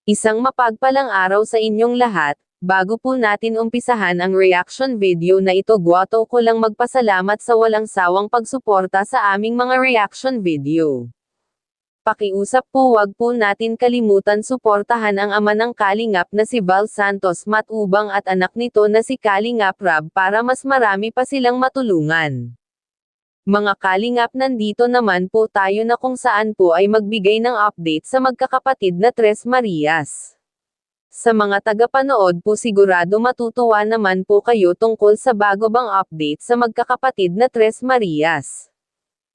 Isang mapagpalang araw sa inyong lahat. Bago po natin umpisahan ang reaction video na ito, gusto ko lang magpasalamat sa walang sawang pagsuporta sa aming mga reaction video. Pakiusap po, wag po natin kalimutan suportahan ang ama ng Kalingap na si Val Santos Matubang at anak nito na si Kalingap Rab para mas marami pa silang matulungan. Mga Kalingap, nandito naman po tayo na kung saan po ay magbigay ng update sa magkakapatid na Tres Marias. Sa mga tagapanood po, sigurado matutuwa naman po kayo tungkol sa bago bang update sa magkakapatid na Tres Marias.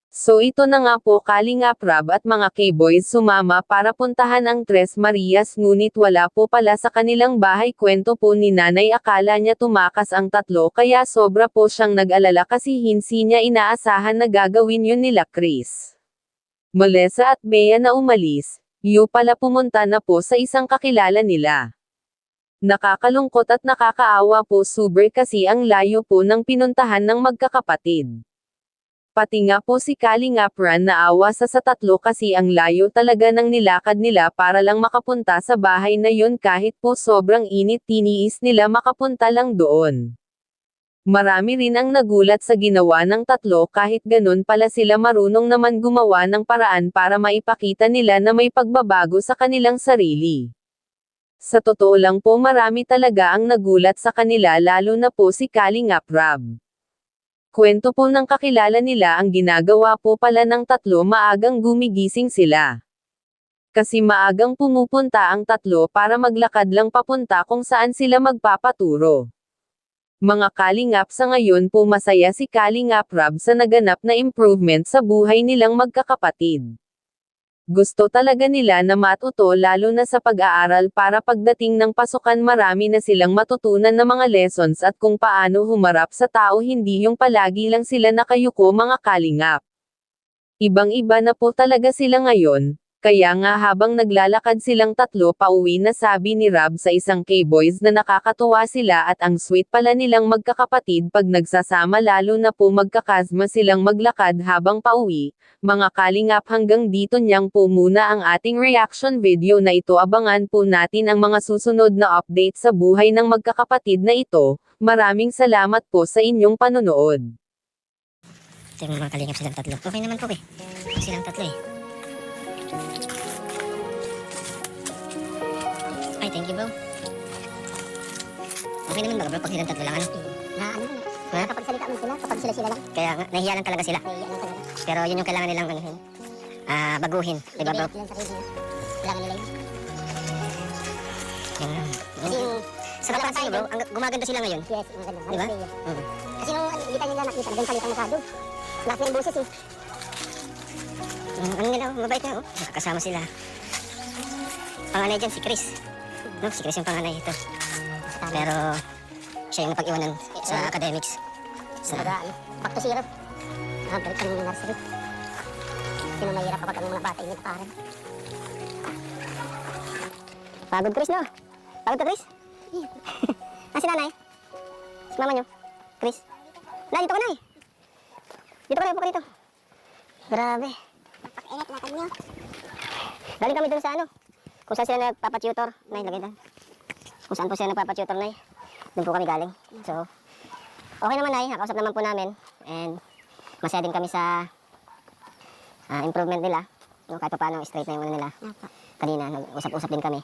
So ito na nga po, Kalingap Rab at mga K-boys sumama para puntahan ang Tres Marias, ngunit wala po pala sa kanilang bahay. Kwento po ni nanay, akala niya tumakas ang tatlo kaya sobra po siyang nag-alala kasi hindi niya inaasahan na gagawin yun nila Chris, Melissa at Bea na umalis. Yu pala pumunta na po sa isang kakilala nila. Nakakalungkot at nakakaawa po, super kasi ang layo po ng pinuntahan ng magkakapatid. Pati nga po si Kalingap Ran naawa sa tatlo kasi ang layo talaga ng nilakad nila para lang makapunta sa bahay na yun. Kahit po sobrang init, tiniis nila makapunta lang doon. Marami rin ang nagulat sa ginawa ng tatlo, kahit ganun pala sila marunong naman gumawa ng paraan para maipakita nila na may pagbabago sa kanilang sarili. Sa totoo lang po, marami talaga ang nagulat sa kanila, lalo na po si Kalingap Rab. Kwento po ng kakilala nila, ang ginagawa po pala ng tatlo, maagang gumigising sila. Kasi maagang pumupunta ang tatlo para maglakad lang papunta kung saan sila magpapaturo. Mga Kalingap, sa ngayon po masaya si Kalingap Rab sa naganap na improvement sa buhay nilang magkakapatid. Gusto talaga nila na matuto, lalo na sa pag-aaral, para pagdating ng pasukan marami na silang matutunan na mga lessons at kung paano humarap sa tao, hindi yung palagi lang sila nakayuko. Mga Kalingap, ibang-iba na po talaga sila ngayon. Kaya nga habang naglalakad silang tatlo pauwi na, sabi ni Rab sa isang K-boys na nakakatuwa sila at ang sweet pala nilang magkakapatid pag nagsasama, lalo na po magkakasma silang maglakad habang pauwi. Mga Kalingap, hanggang dito niyang po muna ang ating reaction video na ito. Abangan po natin ang mga susunod na update sa buhay ng magkakapatid na ito. Maraming salamat po sa inyong panonood. Ito yung mga Kalingap, silang tatlo. Okay naman po eh. Silang tatlo eh. Ay, thank you bro. Okay naman ba bro pag silang tatlo lang, ano? Na ano na. Ha? Kapag salita mo sila, kapag sila lang. Kaya nga, nahiya lang talaga sila. Nahiya lang talaga. Pero yun yung kailangan nilang ano, baguhin. Diba bro? Kailangan nila yun. Kasi yung sa napansin bro, gumaganda sila ngayon. Yes, maganda. Diba? Kasi nung kita nila nakita, naging salita masyado. Lakas ng boses eh. Ano nila, mabait na, oh. Nakakasama sila. Panganay dyan, si Chris. No, si Chris yung panganay ito. Pero, siya yung napag-iwanan sa academics. Back to zero. Balik kami ng nursery. Sino mahirap kapag ang mga bata yung nagparan. Pagod Chris, no? Pagod ka, Chris? Si nanay? Si mama nyo? Chris? Na, dito ka na eh. Dito ka na, upo ka dito. Grabe. Napaka-ingat natin nyo. Galing kami dun sa ano, kung saan sila nagpapatutor. Nay, lagay doon. Kung saan po sila nagpapatutor, Nay. Doon po kami galing. So, okay naman, Nay. Nakausap naman po namin. And, masaya din kami sa improvement nila. No, kahit pa paano straight na yung ano nila. Kanina, nag-usap-usap din kami.